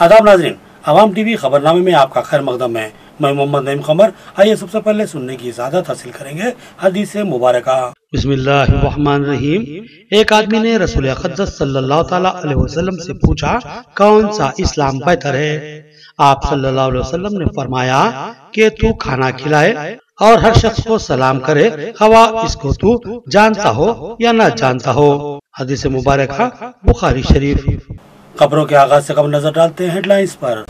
आदाब नाज़रीन, अवाम टीवी खबरनामे में आपका खैर मकदम है। मैं मोहम्मद नईम खमर। आइए सबसे पहले सुनने की इजाजत हासिल करेंगे हदीस मुबारक। बिस्मिल्लाहिर्रहमानिर्रहीम। एक आदमी ने रसूल अक़दस सल्लल्लाहु ताला अलैहि वसल्लम से पूछा, कौन सा इस्लाम बेहतर है? आप सल्लल्लाहु अलैहि वसल्लम ने फरमाया कि तू खाना खिलाए और हर शख्स को सलाम करे, खवा इसको तू जानता हो या न जानता हो। हदीस मुबारक बुखारी शरीफ। खबरों के आगाज से कब नजर डालते हैं हेडलाइंस पर।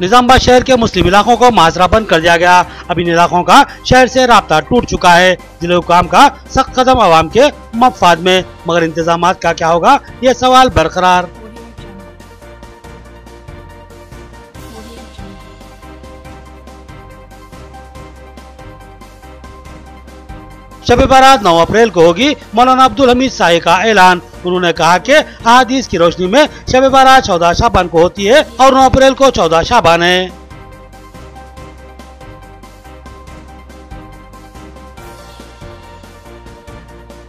निजामाबाद शहर के मुस्लिम इलाकों को माजरा बंद कर दिया गया। अब इन इलाकों का शहर से राब्ता टूट चुका है। जिले हुकाम का सख्त कदम आवाम के मफाद में, मगर इंतजामात का क्या होगा, ये सवाल बरकरार। शब बारात 9 अप्रैल को होगी। मौलाना अब्दुल हमीद शाही का ऐलान। उन्होंने कहा कि अहादीस की रोशनी में शब बारात 14 शाबान को होती है और 9 अप्रैल को 14 शाबान है।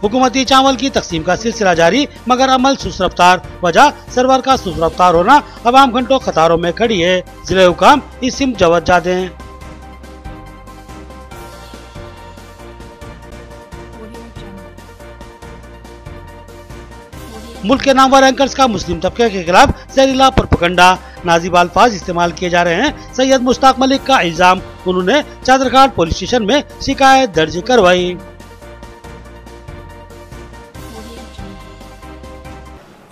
हुकूमती चावल की तकसीम का सिलसिला जारी, मगर अमल सुस्त रफ्तार। वजह सरवर का सुस्त रफ्तार होना। अवाम घंटों कतारों में खड़ी है। जिले हुकाम इस सिम जवज्जा दें। मुल्क के नामवर एंकर्स का मुस्लिम तबके के खिलाफ जहरीला प्रोपेगेंडा, नाजिब अल्फाज इस्तेमाल किए जा रहे हैं। सैयद मुश्ताक मलिक का इल्जाम। उन्होंने चादरघाट पुलिस स्टेशन में शिकायत दर्ज करवाई।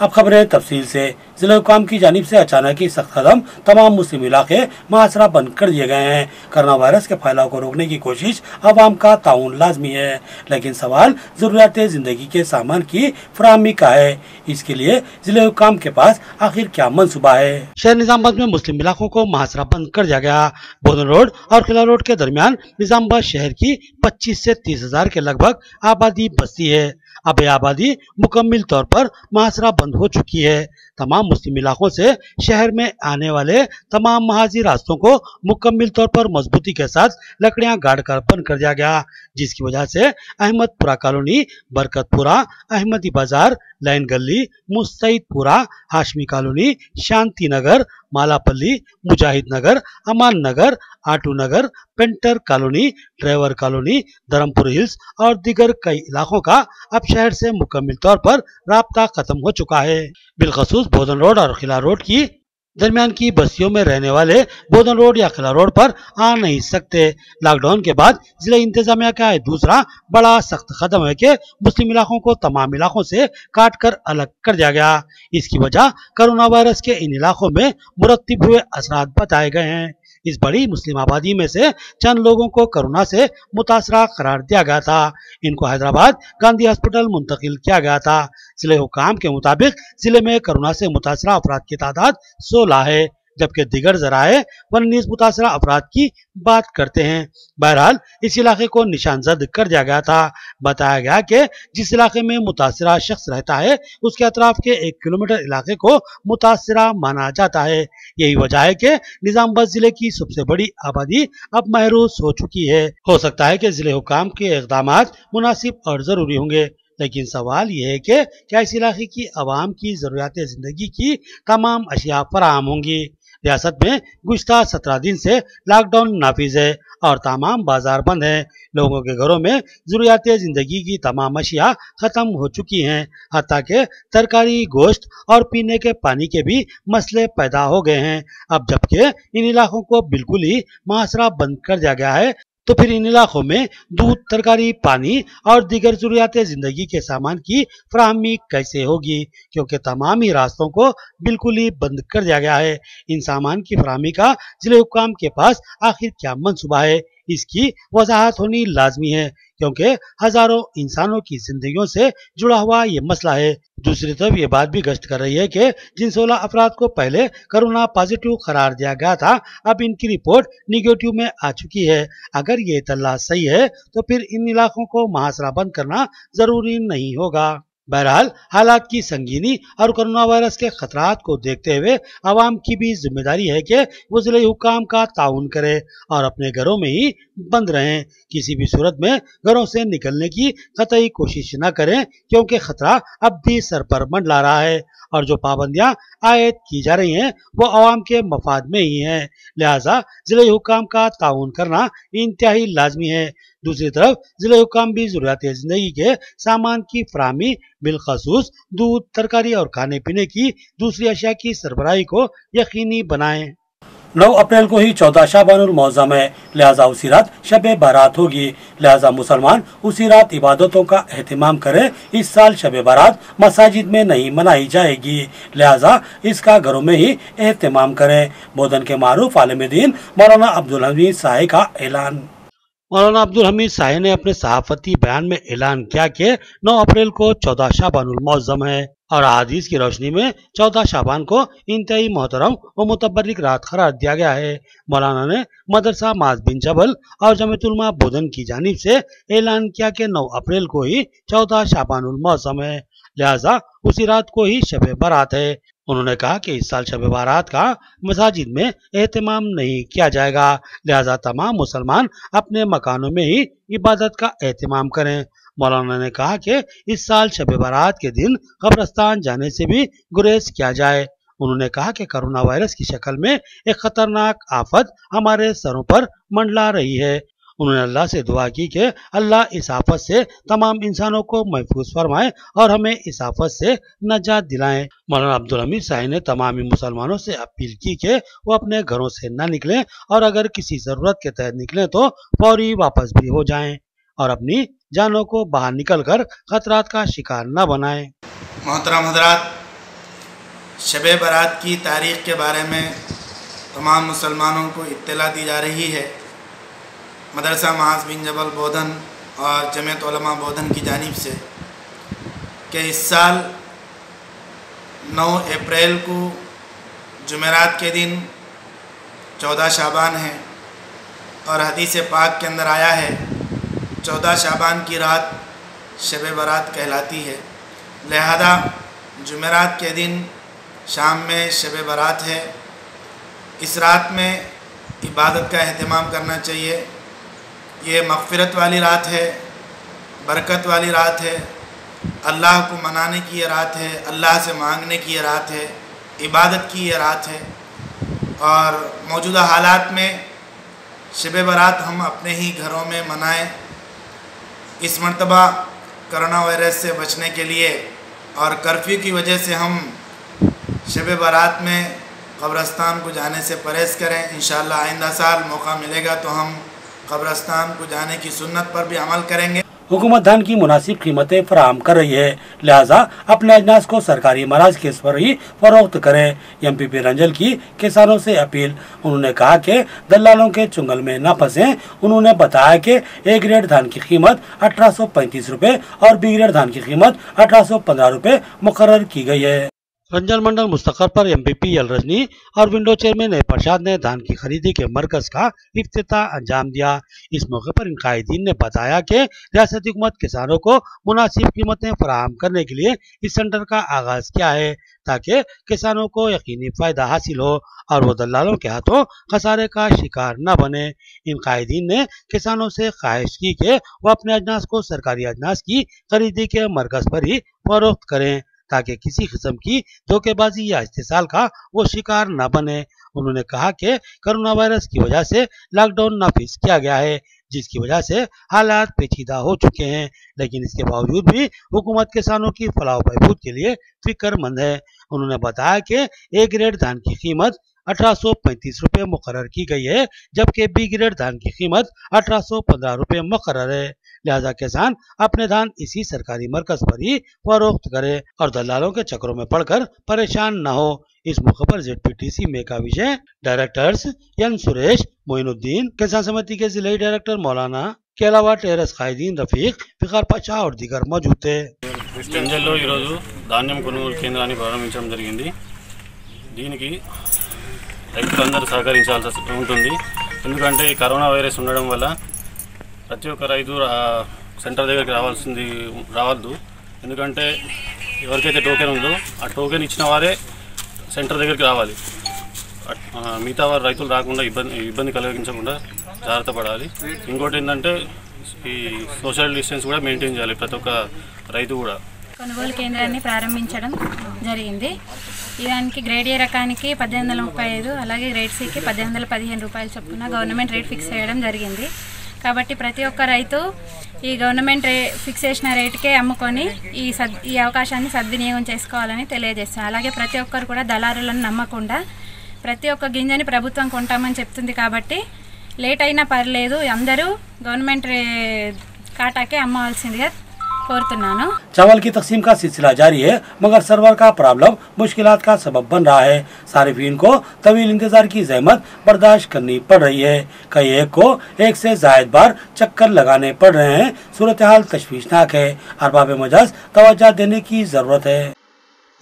अब खबरें तफसील से। जिला हुकाम की जानिब से अचानक ही सख्त कदम, तमाम मुस्लिम इलाके मुहासरा बंद कर दिए गए हैं। कोरोना वायरस के फैलाव को रोकने की कोशिश अवाम का ताउन लाजमी है, लेकिन सवाल जरूरियात जिंदगी के सामान की फराहमी का है। इसके लिए जिला हुकाम के पास आखिर क्या मंसूबा है? शहर निजामाबाद में मुस्लिम इलाकों को मुहासरा बंद कर दिया गया। बोधन रोड और किला रोड के दरमियान निजामाबाद शहर की 25 से 30 हजार के लगभग आबादी बसती है। अब यह आबादी मुकम्मल तौर पर मुहासरा बंद हो चुकी है। तमाम मुस्लिम इलाकों से शहर में आने वाले तमाम महाजी रास्तों को मुकम्मल तौर पर मजबूती के साथ लकड़ियां गाड़ कर बंद कर दिया गया, जिसकी वजह से Ahmedpura colony, Barkatpura, Ahmadi Bazar, line Gali, Mustaidpura, Hashmi colony, Shanti Nagar, Malapalli, Mujahid Nagar, Aman Nagar, Atu Nagar, painter colony, driver colony, Dharampur hills और दीगर कई इलाकों का अब शहर से मुकम्मल तौर पर राब्ता खत्म हो चुका है। बिलखसूस बोधन रोड और किला रोड की दरमियान की बस्तियों में रहने वाले बोधन रोड या किला रोड पर आ नहीं सकते। लॉकडाउन के बाद जिला इंतजामिया का दूसरा बड़ा सख्त कदम है कि मुस्लिम इलाकों को तमाम इलाकों से काट कर अलग कर दिया गया। इसकी वजह कोरोना वायरस के इन इलाकों में मुरत्तिब हुए असरात बताए गए हैं। इस बड़ी मुस्लिम आबादी में से चंद लोगों को कोरोना से मुतासरा करार दिया गया था। इनको हैदराबाद गांधी हॉस्पिटल मुंतकिल किया गया था। जिले हुकाम के मुताबिक जिले में कोरोना से मुतासरा अफराद की तादाद 16 है, जबकि दिगर जराए 19 मुतासरा अफराद की बात करते हैं। बहरहाल इस इलाके को निशानजद कर दिया गया था। बताया गया कि जिस इलाके में मुतासरा शख्स रहता है उसके अतराफ के 1 किलोमीटर इलाके को मुतासरा माना जाता है। यही वजह है कि निजामाबाद जिले की सबसे बड़ी आबादी अब महरूस हो चुकी है। हो सकता है कि जिले हुकाम के इक़दामात मुनासिब और जरूरी होंगे, लेकिन सवाल यह है कि क्या इस इलाके की आवाम की जरूरियात जिंदगी की तमाम अशिया फराहम होंगी? रियासत में गुज़िश्ता 17 दिन से लॉकडाउन नाफिज है और तमाम बाजार बंद हैं। लोगों के घरों में जरूरियात जिंदगी की तमाम अशिया खत्म हो चुकी हैं। हत्ता के तरकारी, गोश्त और पीने के पानी के भी मसले पैदा हो गए हैं। अब जबकि इन इलाकों को बिल्कुल ही मुहासरा बंद कर दिया गया है, तो फिर इन इलाकों में दूध, तरकारी, पानी और दीगर जरूरियात जिंदगी के सामान की फराहमी कैसे होगी, क्योंकि तमाम ही रास्तों को बिल्कुल ही बंद कर दिया गया है। इन सामान की फराहमी का जिले हुकाम के पास आखिर क्या मंसूबा है, इसकी वजाहत होनी लाजमी है, क्योंकि हजारों इंसानों की जिंदगियों से जुड़ा हुआ ये मसला है। दूसरी तरफ ये बात भी गश्त कर रही है कि जिन 16 अफराद को पहले कोरोना पॉजिटिव करार दिया गया था, अब इनकी रिपोर्ट निगेटिव में आ चुकी है। अगर ये इत्तला सही है तो फिर इन इलाकों को मुहासरा बंद करना जरूरी नहीं होगा। बहरहाल हालात की संगीनी और कोरोना वायरस के खतरात को देखते हुए आवाम की भी जिम्मेदारी है कि वो ज़िले हुक्काम का ताउन करे और अपने घरों में ही बंद रहें। किसी भी सूरत में घरों से निकलने की कतई कोशिश न करें, क्योंकि खतरा अब भी सर पर मंडला रहा है और जो पाबंदियां आयद की जा रही हैं वो आवाम के मफाद में ही हैं। लिहाजा ज़िले हुक्काम का ताउन करना इंतहाई लाजमी है। दूसरी तरफ ज़िले हुक्काम भी ज़रूरियात ज़िंदगी के सामान की फराहमी, बिलखसूस दूध, तरकारी और खाने पीने की दूसरी अशिया की सरबराही को यकीनी बनाएं। 9 अप्रैल को ही 14 शाबानुल मौज़म है, लिहाजा उसी रात शब बारात होगी। लिहाजा मुसलमान उसी रात इबादतों का एहतिमाम करें। इस साल शब बारात मसाजिद में नहीं मनाई जाएगी, लिहाजा इसका घरों में ही एहतिमाम करें। बोधन के मारूफ आलिम दीन मौलाना अब्दुल हमीद साहे का ऐलान। मौलाना अब्दुल हमीद साहे ने अपने सहाफती बयान में ऐलान किया कि 9 अप्रैल को 14 शाबानुल मौज़म है और अहादीस की रोशनी में 14 शाबान को इंतहाई मोहतरम और मुतबर्रिक रात करार दिया गया है। मौलाना ने मदरसा माज बिन जबल और जमीयतुल उलमा बोधन की जानिब से ऐलान किया कि 9 अप्रैल को ही 14 शाबानुल मौज़म है, लिहाजा उसी रात को ही शब बारात है। उन्होंने कहा कि इस साल शब बारात का मसाजिद में एहतमाम नहीं किया जाएगा, लिहाजा तमाम मुसलमान अपने मकानों में ही इबादत का एहतमाम करें। मौलाना ने कहा कि इस साल शब बारात के दिन कब्रस्तान जाने से भी गुरेज किया जाए। उन्होंने कहा कि कोरोना वायरस की शक्ल में एक खतरनाक आफत हमारे सरों पर मंडला रही है। उन्होंने अल्लाह से दुआ की कि अल्लाह इस आफत से तमाम इंसानों को महफूज फरमाए और हमें इस आफत से नजात दिलाएं। मौलाना अब्दुल हमीद साहिब ने तमाम मुसलमानों से अपील की कि वो अपने घरों से न निकलें और अगर किसी ज़रूरत के तहत निकलें तो फौरी वापस भी हो जाएं और अपनी जानों को बाहर निकलकर खतरात का शिकार न बनाएं। मोहतरम हज़रात, शब बारात की तारीख़ के बारे में तमाम मुसलमानों को इत्तला दी जा रही है। मदरसा माज बिन जबल बोधन और जमीयत उलमा बोधन की जानिब से कि इस साल 9 अप्रैल को जुमेरात के दिन 14 शाबान है और हदीस पाक के अंदर आया है 14 शाबान की रात शब बारात कहलाती है। लिहाजा जुमेरात के दिन शाम में शब बारात है। इस रात में इबादत का अहतमाम करना चाहिए। ये मग़फ़िरत वाली रात है, बरकत वाली रात है, अल्लाह को मनाने की ये रात है, अल्लाह से मांगने की ये रात है, इबादत की ये रात है। और मौजूदा हालात में शब बारात हम अपने ही घरों में मनाएं। इस मर्तबा कोरोना वायरस से बचने के लिए और कर्फ्यू की वजह से हम शब बारात में कब्रस्तान को जाने से परहेज़ करें। इंशाअल्लाह आइंदा साल मौका मिलेगा तो हम कब्रस्तान को जाने की सुन्नत पर भी अमल करेंगे। हुकूमत धान की मुनासिब कीमतें फराहम कर रही है, लिहाजा अपने अजनास को सरकारी मराज के पर ही फरोख्त करें। MPP रंजल की किसानों से अपील। उन्होंने कहा कि दलालों के चुंगल में न फंसें। उन्होंने बताया कि A ग्रेड धान की कीमत 1835 रुपए और B ग्रेड धान की कीमत 1815 रुपए मुकर्रर की गई है। रंजन मंडल मुस्तक़र पर MPP यल रजनी और विंडो चेयरमैन ए प्रसाद ने धान की खरीदी के मरकज का इफ्तिताह अंजाम दिया। इस मौके पर इन कायदीन ने बताया कि रियासती हुकूमत किसानों को मुनासिब कीमतें फराहम करने के लिए इस सेंटर का आगाज किया है ताकि किसानों को यकीनी फायदा हासिल हो और वो दलालों के हाथों खसारे का शिकार न बने। इन कायदीन ने किसानों से ख्वाहिश की कि वो अपने अजनास को सरकारी अजनास की खरीदी के मरकज पर ही फरोख्त करें ताकि किसी किस्म की धोखेबाजी या इस्तेसाल का वो शिकार न बने। उन्होंने कहा कि कोरोना वायरस की वजह से लॉकडाउन नाफिज किया गया है, जिसकी वजह से हालात पेचीदा हो चुके हैं, लेकिन इसके बावजूद भी हुकूमत किसानों की फलाह बहबूद के लिए फिक्रमंद है। उन्होंने बताया कि A ग्रेड धान की कीमत 1835 रुपए मुकर्रर की गई है, जबकि B ग्रेड धान की कीमत 1815 रुपए मुकर्रर है। लिहाजा किसान अपने धान इसी सरकारी मरकज पर ही फरोख्त करे और दलालों के चक्रों में पड़कर परेशान न हो। इस मौके पर ZPTC मेका विजय डायरेक्टर्स एन सुरेश, मोइनुद्दीन, किसान समिति के जिले डायरेक्टर मौलाना के अलावा टेरस कायदीन रफीक, फिकार पाशा और दीगर मौजूद थे। రంజల్లో ఈరోజు ధాన్యం కొనుగోలు కేంద్రాన్ని ప్రారంభించడం జరిగింది। దీనికి రైతులందరూ సహకరించాల్సి ఉంటుంది, ఎందుకంటే ఈ కరోనా వైరస్ ఉండడం వల్ల ప్రతి ఒక్క రైతు సెంటర్ దగ్గరికి రావద్దు। ఎందుకంటే ఎవరికైతే టోకెన్ ఉందో ఆ టోకెన్ ఇచ్చిన వారే సెంటర్ దగ్గరికి రావాలి. మిగతా వారు రైతులు రాకుండా ఇబ్బంది కలిగించకుండా జాగ్రత్త పడాలి. ఇంకోటి ఏంటంటే ఈ సోషల్ డిస్టెన్స్ కూడా మెయింటైన్ చేయాలి ప్రతి ఒక్క రైతు కూడా. కొనుగోలు కేంద్రాన్ని ప్రారంభించడం జరిగింది. దానికి గ్రేడ్ ఏ రకానికి 1835, అలాగే గ్రేడ్ సికి 1815 రూపాయలు చొప్పున గవర్నమెంట్ రేట్ ఫిక్స్ చేయడం జరిగింది. కాబట్టి ప్రతి ఒక్క రైతు ఈ గవర్నమెంట్ ఫిక్స్ చేసిన రేటుకే అమ్ముకొని ఈ అవకాశాన్ని సద్వినియోగం చేసుకోవాలని తెలియజేస్తాను. అలాగే ప్రతి ఒక్కరు కూడా దళారులను నమ్మకుండా ప్రతి ఒక్క గింజని ప్రభుత్వం కొంటామని చెప్తుంది కాబట్టి లేట్ అయినా పర్లేదు, అందరూ గవర్నమెంట్ కాటాకే అమ్మవలసిందిగా కోరుతున్నాను. चावल की तकसीम का सिलसिला जारी है, मगर सर्वर का प्रॉब्लम मुश्किलात का सबब बन रहा है। सारिफीन को तवील इंतजार की जहमत बर्दाश्त करनी पड़ रही है। कई एक को एक से जायद बार चक्कर लगाने पड़ रहे हैं। सूरत हाल तशवीशनाक है। अरबाब मजाज तवज्जो देने की जरूरत है।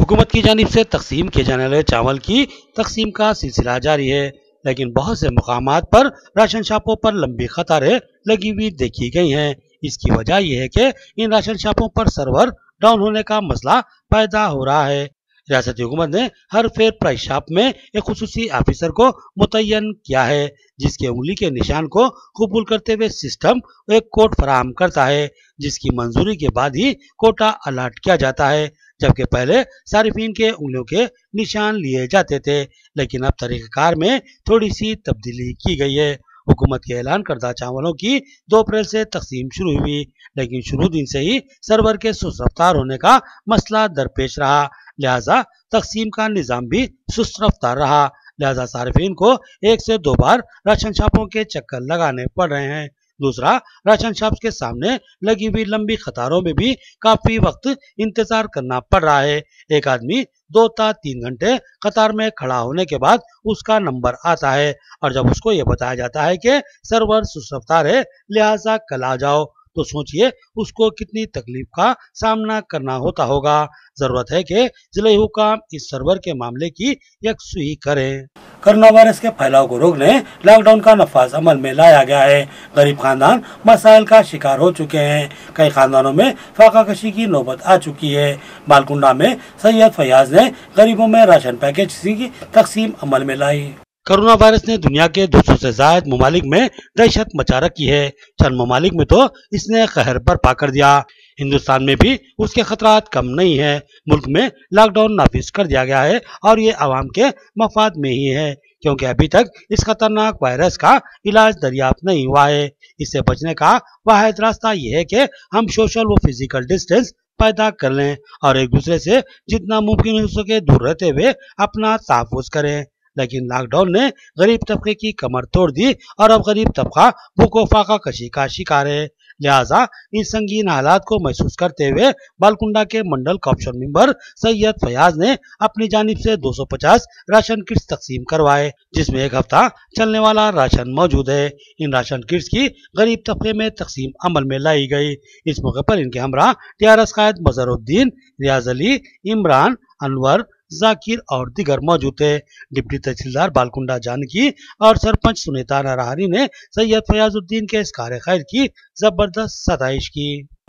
हुकूमत की जानिब से तकसीम किए जाने वाले चावल की तकसीम का सिलसिला जारी है, लेकिन बहुत से मुकामात पर राशन शॉपों पर लंबी कतारें लगी हुई देखी गई हैं। इसकी वजह यह है कि इन राशन शॉपों पर सर्वर डाउन होने का मसला पैदा हो रहा है। रियासती हुकूमत ने हर फेयर प्राइस शॉप में एक खुसूसी ऑफिसर को मुतय्यन किया है, जिसके उंगली के निशान को कबूल करते हुए सिस्टम एक कोड फराहम करता है, जिसकी मंजूरी के बाद ही कोटा अलॉट किया जाता है। जबकि पहले सारिफीन के उंगलियों के निशान लिए जाते थे, लेकिन अब तरीक़ेकार में थोड़ी सी तब्दीली की गई है। हुकूमत के ऐलान करदा चावलों की 2 अप्रैल से तकसीम शुरू हुई, लेकिन शुरू दिन से ही सर्वर के सुस्त रफ्तार होने का मसला दरपेश रहा, लिहाजा तकसीम का निज़ाम भी सुस्त रफ्तार रहा। लिहाजा सारिफीन को 1 से 2 बार राशन शॉपों के चक्कर लगाने पड़ रहे हैं। दूसरा, राशन शॉप के सामने लगी हुई लंबी कतारों में भी काफी वक्त इंतजार करना पड़ रहा है। एक आदमी 2 या 3 घंटे कतार में खड़ा होने के बाद उसका नंबर आता है, और जब उसको ये बताया जाता है कि सर्वर सुस्त रफ्तार है, लिहाजा कल आ जाओ, तो सोचिए उसको कितनी तकलीफ का सामना करना होता होगा। जरूरत है कि जिले हुकाम इस सर्वर के मामले की यकसुई करें। कोरोना वायरस के फैलाव को रोकने लॉकडाउन का नफाज अमल में लाया गया है। गरीब खानदान मसाइल का शिकार हो चुके हैं। कई खानदानों में फाका कशी की नौबत आ चुकी है। बालकुंडा में सैयद फयाज ने गरीबों में राशन पैकेज की तकसीम अमल में लाई। कोरोना वायरस ने दुनिया के 200 से ज्यादा ममालिक में दहशत मचा रखी है। चंद ममालिक में तो इसने कहर बर्पा कर दिया। हिंदुस्तान में भी उसके खतरात कम नहीं है। मुल्क में लॉकडाउन नाफिज कर दिया गया है, और ये आवाम के मफाद में ही है, क्योंकि अभी तक इस खतरनाक वायरस का इलाज दरियाफ्त नहीं हुआ है। इससे बचने का वाहिद रास्ता यह है कि हम सोशल व फिजिकल डिस्टेंस पैदा कर लें, और एक दूसरे से जितना मुमकिन हो सके दूर रहते हुए अपना तहफ़्फ़ुज़ करें। लेकिन लॉकडाउन ने गरीब तबके की कमर तोड़ दी, और अब गरीब तबका भूखो फाका कशी का शिकार है। लिहाजा इन संगीन हालात को महसूस करते हुए बालकुंडा के मंडल कॉर्पोरेशन मेंबर सैयद फयाज ने अपनी जानिब से 250 राशन किट्स तकसीम करवाए, जिसमें 1 हफ्ता चलने वाला राशन मौजूद है। इन राशन किट्स की गरीब तबके में तकसीम अमल में लाई गई। इस मौके पर इनके हमरा टीआरएस कायद मजहरुद्दीन, रियाज अली, इमरान, अनवर, जाकिर और दिगर मौजूद थे। डिप्टी तहसीलदार बालकुंडा जानकी और सरपंच सुनीता नारहारी ने सैयद फयाजुद्दीन के इस कार्य खैर की जबरदस्त सताइश की।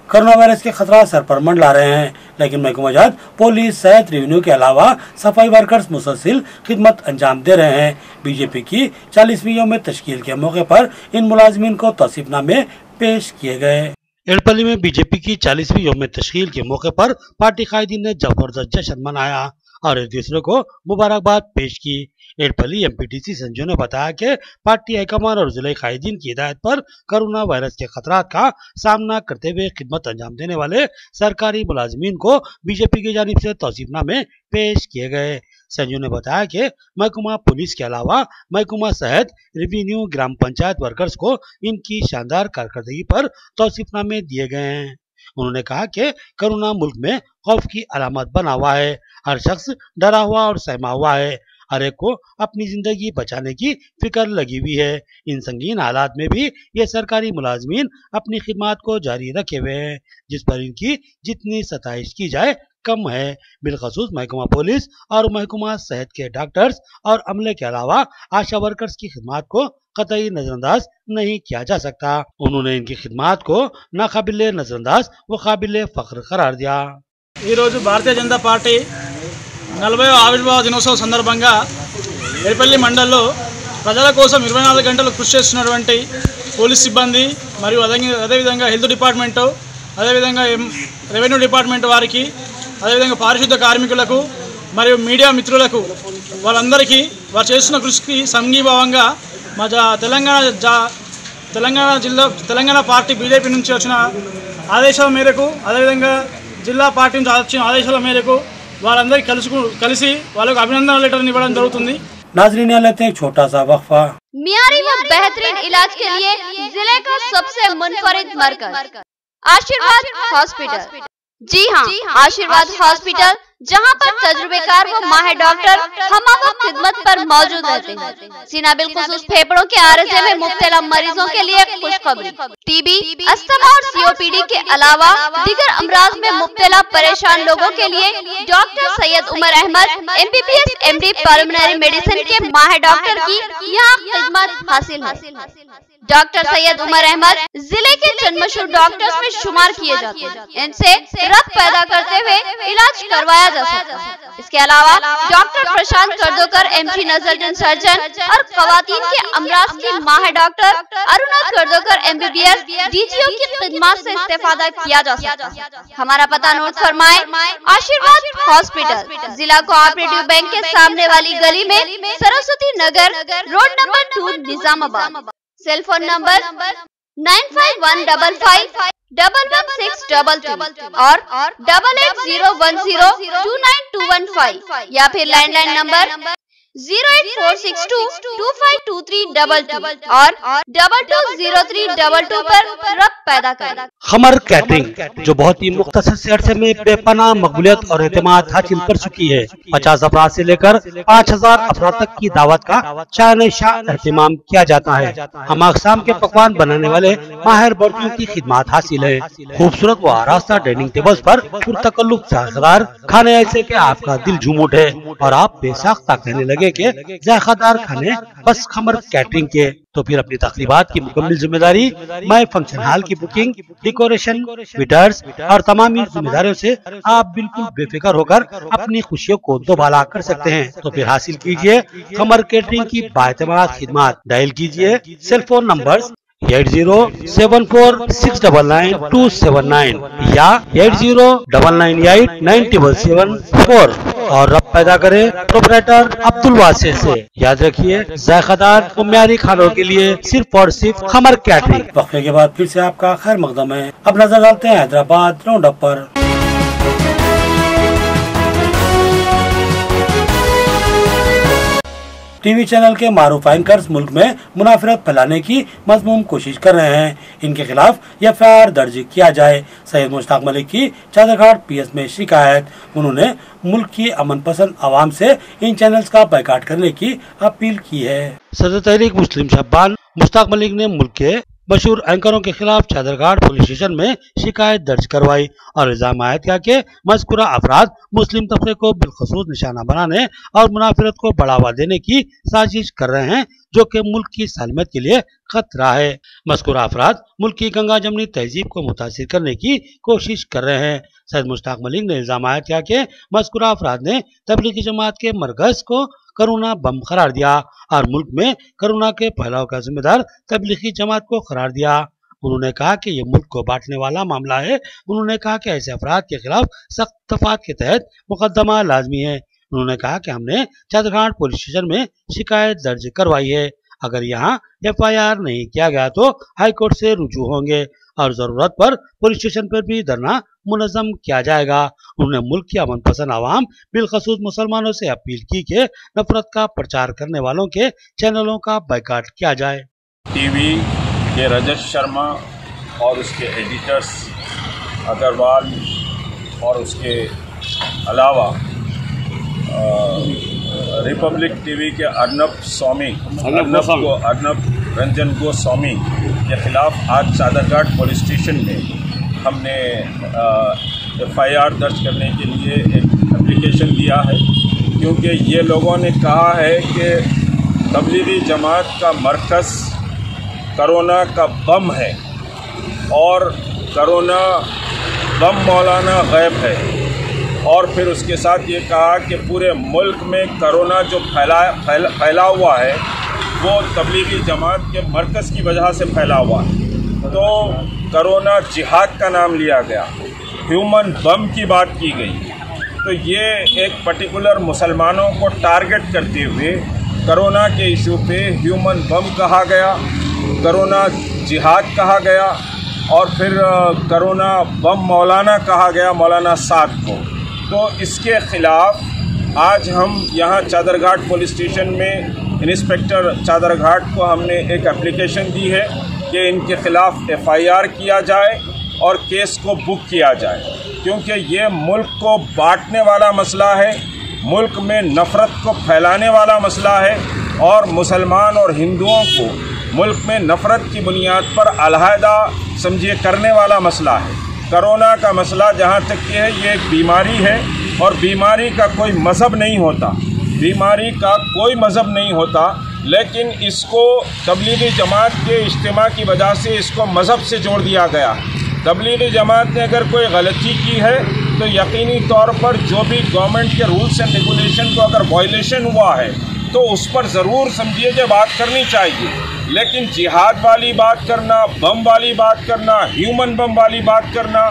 कोरोना वायरस के खतरा सर पर मंडला रहे हैं, लेकिन महकमा जात, पुलिस, सेहत, रेवेन्यू के अलावा सफाई वर्कर्स मुसलसिल खिदमत अंजाम दे रहे हैं। बीजेपी की 40वीं यौम तश्कील के मौके पर इन मुलाजिमीन को तौसीफनामे पेश किए गए। एड़पल्ली में बीजेपी की 40वीं यौम तश्कील के मौके पर पार्टी कायदीन ने जबरदस्त जश्न मनाया और एक दूसरे को मुबारकबाद पेश की। एड़पल्ली एमपीटीसी संजू ने बताया कि पार्टी हाईकमान और जिले कायदीन की हिदायत पर कोरोना वायरस के खतरात का सामना करते हुए खिदमत अंजाम देने वाले सरकारी मुलाजिमीन को बीजेपी की जानिब से तौसीफनामे पेश किए गए। संजू ने बताया कि महकमा पुलिस के अलावा महकमा सेहत, रेवेन्यू, ग्राम पंचायत वर्कर्स को इनकी शानदार कारकर्दगी पर तौसीफनामे दिए गए हैं। उन्होंने कहा कि कोरोना मुल्क में खौफ की अलामत बना हुआ है। हर शख्स डरा हुआ और सहमा हुआ है। हर एक को अपनी जिंदगी बचाने की फिक्र लगी हुई है। इन संगीन हालात में भी ये सरकारी मुलाजमीन अपनी खिदमत को जारी रखे हुए हैं, जिस पर इनकी जितनी सताइश की जाए कम है। बिलखसूस महकमा पुलिस और महकमा सेहत के डॉक्टर्स और अमले के अलावा आशा वर्कर्स की खिदमत को कतई नजरअंदाज नहीं किया जा सकता। उन्होंने इनकी खिदमत को नाकाबिले नजरअंदाज व काबिले फख्र करार दिया। भारतीय जनता पार्टी 40వ ఆవిర్భావ దినోత్సవం సందర్భంగా ఎరిపల్లి మండలంలో ప్రజల కోసం 24 గంటలు కృషి చేస్తున్నటువంటి పోలీస్ సిబ్బంది మరియు అదేవిధంగా హెల్త్ డిపార్ట్మెంట్, అదేవిధంగా రెవెన్యూ డిపార్ట్మెంట్ వారికి, అదేవిధంగా పారిశుద్ధ కార్మికులకు మరియు మీడియా మిత్రులకు వాళ్ళందరికీ వారు చేస్తున్న కృషికి సంఘీభావంగా మా తెలంగాణ పార్టీ బీజేపీ నుంచి వచ్చిన ఆదేశాల మేరకు, అదేవిధంగా జిల్లా పార్టీ నుంచి వచ్చిన ఆదేశాల మేరకు వాళ్ళందరికీ కలిసి వాళ్ళకు అభినందన లెటర్ ఇవ్వడం జరుగుతుంది। नाज़रीन लेते हैं छोटा सा वक्फा। मियारी व बेहतरीन इलाज के लिए जिले का सबसे मुनफरिद मरकज आशीर्वाद हॉस्पिटल। जी हाँ, आशीर्वाद हॉस्पिटल जहां पर तजुर्बेकार व माहिर डॉक्टर हमवक्त खिदमत पर मौजूद रहते हैं। सीना बिलखुसूस फेफड़ों के आरजे में मुब्तला मरीजों के लिए खुशखबरी, टीबी, अस्थमा और सीओपीडी के अलावा दीगर अमराज में मुब्तला परेशान लोगों के लिए doctor Syed Umar Ahmed MBBS MD pulmonary medicine के माहिर डॉक्टर की यहाँ खिदमत हासिल है। डॉक्टर सैयद उमर अहमद जिले के चंदमशहूर डॉक्टर्स में शुमार किए जाते हैं। इनसे रक्त पैदा करते हुए इलाज करवाया जा सकता है। इसके अलावा डॉक्टर प्रशांत कर्दोकर MT नजर सर्जन और खवातीन के अमराज की माहिर डॉक्टर अरुणा कर्दोकर MBBS DGO की खिदमत से इस्तेफादा किया जा सकता है। हमारा पता नोट फरमाए, आशीर्वाद हॉस्पिटल, जिला कोऑपरेटिव बैंक के सामने वाली गली में, Saraswati Nagar, road number 2, Nizamabad. Cell phone number 9515511622 और 8801029215 या फिर लैंडलाइन नंबर 08462252322 और 220322 पर रक्त पैदा करें। खमर कैटरिंग जो बहुत ही मुख्तसर से अरसे में बेपनाह मकबूलियत और एतमाद हासिल कर चुकी है। 50 अफराद से लेकर 5000 अफराद तक की दावत का शान शाह एहतमाम किया जाता है। हम अक़साम के पकवान बनाने वाले माहिर बर्तियों की खिदमत हासिल है। खूबसूरत व आरास्ता डाइनिंग टेबल्स पर पुरतकल्लुफ़ जायकेदार खाने ऐसे के आपका दिल झूम उठे और आप बेसाख्ता कहने लगे के जायकेदार खाने बस खमर कैटरिंग के। तो फिर अपनी तकरीबात की मुकम्मल जिम्मेदारी मैं फंक्शन हॉल की बुकिंग, डेकोरेशन, वेटर्स और तमाम जिम्मेदारियों से आप बिल्कुल बेफिक्र होकर अपनी खुशियों को दोबाला कर सकते हैं। तो फिर हासिल कीजिए खमर कैटरिंग की बाएतमाद खिदमत। डायल कीजिए सेल फोन नंबर 8074699279 या 8099897774 और रब पैदा करे प्रोपराइटर अब्दुल वासे से। याद रखिए, जायकेदार और म्यारी खानों के लिए सिर्फ और सिर्फ खमर कैटरिंग। वक्फे के बाद फिर से आपका खैर मकदम है। अब नजर डालते हैं हैदराबाद राउंड अप पर। टीवी चैनल के मारूफ एंकर्स मुल्क में मुनाफरत फैलाने की मज़मूम कोशिश कर रहे हैं। इनके खिलाफ FIR दर्ज किया जाए। सैयद मुश्ताक मलिक की चादरघाट PS में शिकायत। उन्होंने मुल्क की अमन पसंद आवाम से इन चैनल्स का बायकाट करने की अपील की है। सदर तहरीक मुस्लिम शब्बान मुश्ताक मलिक ने मुल्क के मशहूर एंकरों के खिलाफ चादरघाट पुलिस स्टेशन में शिकायत दर्ज करवाई और इल्जाम आयद किया कि मज़कूरा अफराद मुस्लिम तबके को बिलखसूस निशाना बनाने और मुनाफरत को बढ़ावा देने की साजिश कर रहे हैं, जो कि मुल्क की सालमियत के लिए खतरा है। मज़कूरा अफराद मुल्क की गंगा जमनी तहजीब को मुतासिर करने की कोशिश कर रहे हैं। सैयद मुश्ताक मलिक ने इल्जाम आयद किया कि मज़कूरा अफराद ने तबलीगी जमात के मरकज़ को करोना बम करार दिया और मुल्क में कोरोना के फैलाव का जिम्मेदार तबलीगी जमात को करार दिया। उन्होंने कहा कि ये मुल्क को बांटने वाला मामला है। उन्होंने कहा कि ऐसे अफराद के खिलाफ सख्त दफात के तहत मुकदमा लाजमी है। उन्होंने कहा कि हमने चादरघाट पुलिस स्टेशन में शिकायत दर्ज करवाई है। अगर यहाँ FIR नहीं किया गया तो हाईकोर्ट से रुजू होंगे और जरूरत पर पुलिस स्टेशन पर भी धरना मुनज़्ज़म किया जाएगा। उन्होंने मुल्क की अमन पसंद आवाम बिलखसूस मुसलमानों से अपील की कि नफरत का प्रचार करने वालों के चैनलों का बायकाट किया जाए। टीवी के रजत शर्मा और उसके एडिटर्स अग्रवाल और उसके अलावा रिपब्लिक टीवी के अर्नब रंजन गोस्वामी के खिलाफ आज चादरघाट पुलिस स्टेशन में हमने FIR दर्ज करने के लिए एक एप्लीकेशन दिया है, क्योंकि ये लोगों ने कहा है कि तबलीगी जमात का मरकज़ करोना का बम है और करोना बम मौलाना गैब है। और फिर उसके साथ ये कहा कि पूरे मुल्क में करोना जो फैला हुआ है वो तबलीगी जमात के मरकज़ की वजह से फैला हुआ है। तो करोना जिहाद का नाम लिया गया, ह्यूमन बम की बात की गई। तो ये एक पर्टिकुलर मुसलमानों को टारगेट करते हुए करोना के इशू पे ह्यूमन बम कहा गया, करोना जिहाद कहा गया और फिर करोना बम मौलाना कहा गया, मौलाना साद को। तो इसके ख़िलाफ़ आज हम यहाँ चादरघाट पुलिस स्टेशन में इंस्पेक्टर चादरघाट को हमने एक एप्लीकेशन दी है कि इनके ख़िलाफ़ FIR किया जाए और केस को बुक किया जाए, क्योंकि ये मुल्क को बांटने वाला मसला है, मुल्क में नफ़रत को फैलाने वाला मसला है और मुसलमान और हिंदुओं को मुल्क में नफ़रत की बुनियाद पर अलहदा समझिए करने वाला मसला है। करोना का मसला जहाँ तक कि है ये एक बीमारी है और बीमारी का कोई मज़हब नहीं होता, बीमारी का कोई मज़हब नहीं होता, लेकिन इसको तबलीगी जमात के इज्तिमा की वजह से इसको मज़हब से जोड़ दिया गया। तबलीगी जमात ने अगर कोई गलती की है तो यकीनी तौर पर जो भी गवर्नमेंट के रूल्स एंड रेगुलेशन को अगर वायलेशन हुआ है तो उस पर ज़रूर समझिए कि बात करनी चाहिए। लेकिन जिहाद वाली बात करना, बम वाली बात करना, ह्यूमन बम वाली बात करना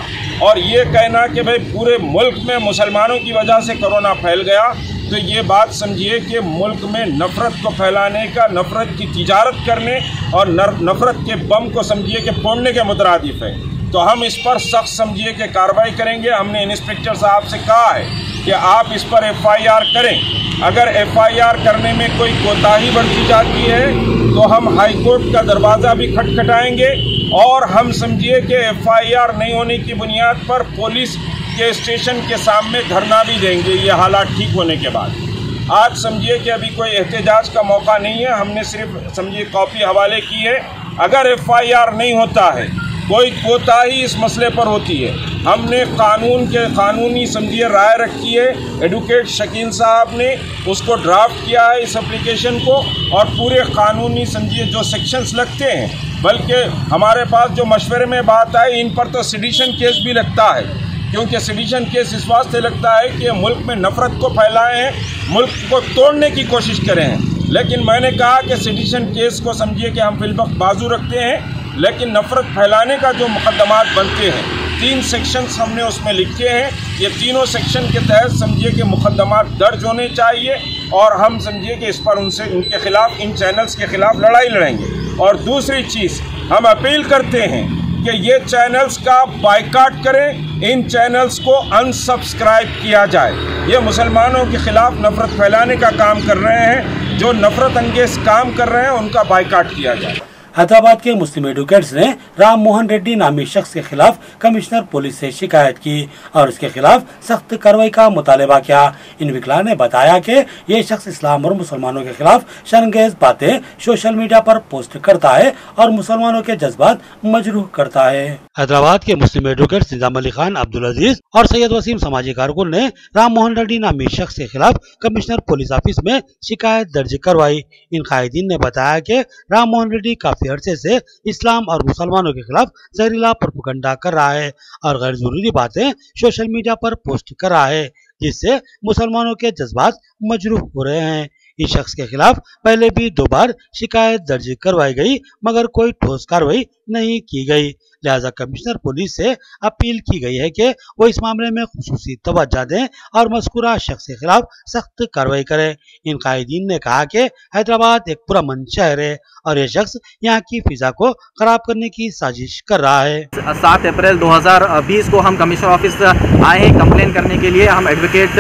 और ये कहना कि भाई पूरे मुल्क में मुसलमानों की वजह से कोरोना फैल गया, तो ये बात समझिए कि मुल्क में नफ़रत को फैलाने का, नफ़रत की तिजारत करने और नफ़रत के बम को समझिए कि फोड़ने के मुतरादिफ है। तो हम इस पर सख्त समझिए कि कार्रवाई करेंगे। हमने इंस्पेक्टर साहब से कहा है कि आप इस पर FIR करें। अगर FIR करने में कोई कोताही बरती जाती है तो हम हाई कोर्ट का दरवाज़ा भी खटखटाएंगे और हम समझिए कि FIR नहीं होने की बुनियाद पर पुलिस के स्टेशन के सामने धरना भी देंगे, ये हालात ठीक होने के बाद। आज समझिए कि अभी कोई एहतजाज का मौका नहीं है, हमने सिर्फ समझिए कॉपी हवाले की है। अगर FIR नहीं होता है, कोई कोताही इस मसले पर होती है, हमने कानूनी समझिए राय रखी है, एडवोकेट शकील साहब ने उसको ड्राफ्ट किया है इस एप्लीकेशन को, और पूरे कानूनी समझिए जो सेक्शंस लगते हैं, बल्कि हमारे पास जो मशवरे में बात आई इन पर तो सेडिशन केस भी लगता है, क्योंकि सेडिशन केस इस वास्ते लगता है कि मुल्क में नफ़रत को फैलाए हैं, मुल्क को तोड़ने की कोशिश करें हैं। लेकिन मैंने कहा कि सेडिशन केस को समझिए कि हम फिलवक्त बाजू रखते हैं, लेकिन नफ़रत फैलाने का जो मुकदमात बनते हैं 3 सेक्शंस हमने उसमें लिखे हैं, ये तीनों सेक्शन के तहत समझिए कि मुकदमात दर्ज होने चाहिए और हम समझिए कि इस पर उनके ख़िलाफ़, इन चैनल्स के ख़िलाफ़ लड़ाई लड़ेंगे। और दूसरी चीज़ हम अपील करते हैं कि ये चैनल्स का बाइकाट करें, इन चैनल्स को अनसब्सक्राइब किया जाए। ये मुसलमानों के ख़िलाफ़ नफ़रत फैलाने का काम कर रहे हैं, जो नफ़रत अंगेज़ काम कर रहे हैं उनका बाइकाट किया जाए। हैदराबाद के मुस्लिम एडवोकेट्स ने राम मोहन रेड्डी नामी शख्स के खिलाफ कमिश्नर पुलिस से शिकायत की और उसके खिलाफ सख्त कार्रवाई का मुतालबा किया। इन विकला ने बताया कि ये शख्स इस्लाम और मुसलमानों के खिलाफ शर्मगेज बातें सोशल मीडिया पर पोस्ट करता है और मुसलमानों के जज्बात मजरूह करता है। हैदराबाद के मुस्लिम एडवोकेट्स निजाम अली खान, अब्दुल अजीज और सैयद वसीम समाजी कारकुन ने राम मोहन रेड्डी नामी शख्स के खिलाफ कमिश्नर पुलिस ऑफिस में शिकायत दर्ज करवाई। इन कायदीन ने बताया कि राम मोहन रेड्डी काफी अरसे से इस्लाम और मुसलमानों के खिलाफ जहरीला प्रोपेगेंडा कर रहा है और गैर जरूरी बातें सोशल मीडिया पर पोस्ट कर रहा है, जिससे मुसलमानों के जज्बात मजरूह हो रहे हैं। इस शख्स के खिलाफ पहले भी 2 बार शिकायत दर्ज करवाई गई, मगर कोई ठोस कार्रवाई नहीं की गई। लिहाजा कमिश्नर पुलिस से अपील की गई है कि वो इस मामले में खुसूसी तवज्जो दें और मज़कूरा शख्स के खिलाफ सख्त कार्रवाई करें। इन कायदीन ने कहा कि हैदराबाद एक पुरअमन शहर है और ये शख्स यहाँ की फिजा को खराब करने की साजिश कर रहा है। 7 अप्रैल 2020 को हम कमिश्नर ऑफिस आए हैं कंप्लेन करने के लिए। हम advocate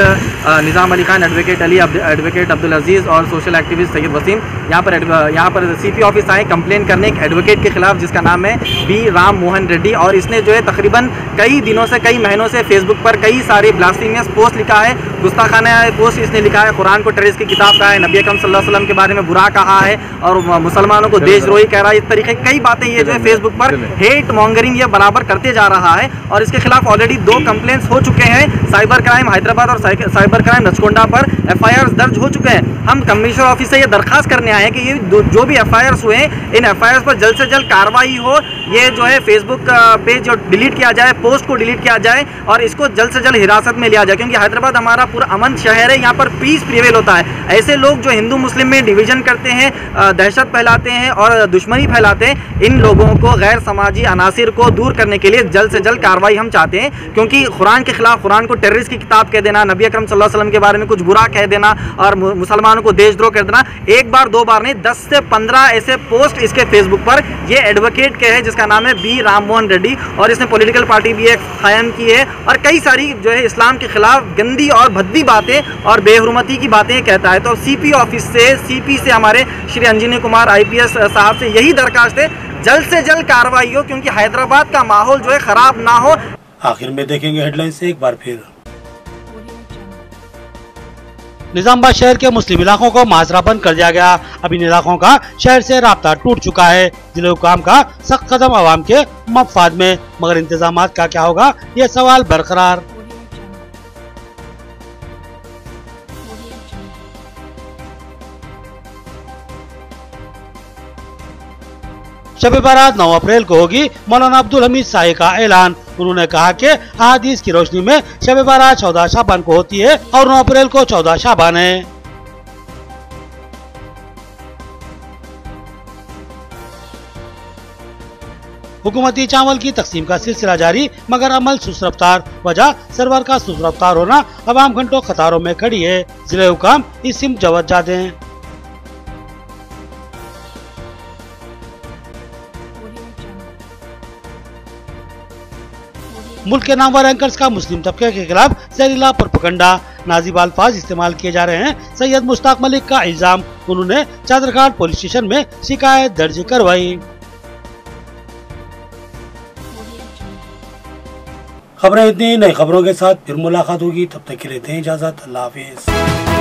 Nizam Ali Khan, advocate Ali, advocate Abdul अजीज़ और सोशल एक्टिविस्ट सैयद वसीम यहाँ पर CP ऑफिस आए कंप्लेन करने एक एडवोकेट के खिलाफ जिसका नाम है बी राम मोहन मोहन रेड्डी, और इसने जो है तकरीबन कई दिनों से, कई महीनों से फेसबुक पर कई सारे ब्लास्फेमियस पोस्ट लिखा है, गुस्ताखाना पोस्ट इसने लिखा है, कुरान को टेररिस्ट की किताब कहा है, नबी अकरम सल्लल्लाहु अलैहि वसल्लम के बारे में बुरा कहा है और मुसलमानों को देशद्रोही कह रहा है। इस तरीके कई बातें ये जो है फेसबुक पर हेट मॉन्गरिंग ये बराबर करते जा रहा है और इसके खिलाफ ऑलरेडी 2 कंप्लेंट्स हो चुके हैं, साइबर क्राइम हैदराबाद और साइबर क्राइम नचकोंडा पर FIR दर्ज हो चुके हैं। हम कमिश्नर ऑफिस से ये दरखास्त करने आए हैं कि ये जो भी FIR हुए हैं, इन FIR पर जल्द से जल्द कार्रवाई हो, ये जो है फेसबुक पेज जो डिलीट किया जाए, पोस्ट को डिलीट किया जाए और इसको जल्द से जल्द हिरासत में लिया जाए, क्योंकि हैदराबाद हमारा पूरा अमन शहर है, यहाँ पर पीस प्रिवेल होता है। ऐसे लोग जो हिंदू मुस्लिम में डिवीजन करते हैं, दहशत फैलाते हैं और दुश्मनी फैलाते हैं, इन लोगों को, गैर समाजी अनासिर को दूर करने के लिए जल्द से जल्द कार्रवाई हम चाहते हैं, क्योंकि कुरान के खिलाफ, कुरान को टेररिस्ट की किताब कह देना, नबी अकरम सल्लल्लाहु अलैहि वसल्लम के बारे में कुछ बुरा कह देना और मुसलमानों को देशद्रोह कर देना, एक बार 2 बार नहीं 10 से 15 ऐसे पोस्ट इसके फेसबुक पर ये एडवोकेट के है जिसका नाम है बी राम मोहन रेड्डी, और इसने पॉलिटिकल पार्टी भी एक कायम की है और कई सारी जो है इस्लाम के खिलाफ गंदी और भद्दी बातें और बेहुरमती की बातें कहता है। तो CP ऑफिस से, CP से हमारे श्री अंजनी कुमार IPS साहब से यही दरखास्त है, जल्द से जल्द कार्रवाई हो, क्योंकि हैदराबाद का माहौल जो है खराब ना हो। आखिर में देखेंगे हेडलाइंस एक बार फिर। निजामाबाद शहर के मुस्लिम इलाकों को माजरा बंद कर दिया गया। अब इन इलाकों का शहर से राब्ता टूट चुका है। जिले हुकाम का सख्त कदम आवाम के मफाद में, मगर इंतजामात का क्या होगा, ये सवाल बरकरार। शब बारात 9 अप्रैल को होगी। मौलाना अब्दुल हमीद शाही का ऐलान। उन्होंने कहा कि अहादीस की रोशनी में शब बारात 14 शाबान को होती है और 9 अप्रैल को 14 शाबान है। हुकूमती चावल की तकसीम का सिलसिला जारी, मगर अमल सुस्त रफ्तार। वजह सरवर का सुस्त रफ्तार होना, अवाम घंटों कतारों में खड़ी है। जिले हुकाम इस सिम तवज्जो दें। मुल्क के नामवर एंकर्स का मुस्लिम तबके के खिलाफ जहरीला प्रोपेगेंडा, नाजिब अल्फाज इस्तेमाल किए जा रहे हैं। सैयद मुश्ताक मलिक का इल्जाम। उन्होंने चादरघाट पुलिस स्टेशन में शिकायत दर्ज करवाई। खबरें इतनी, नई खबरों के साथ फिर मुलाकात होगी, तब तक के लिए दें इजाजत। अल्लाह हाफिज।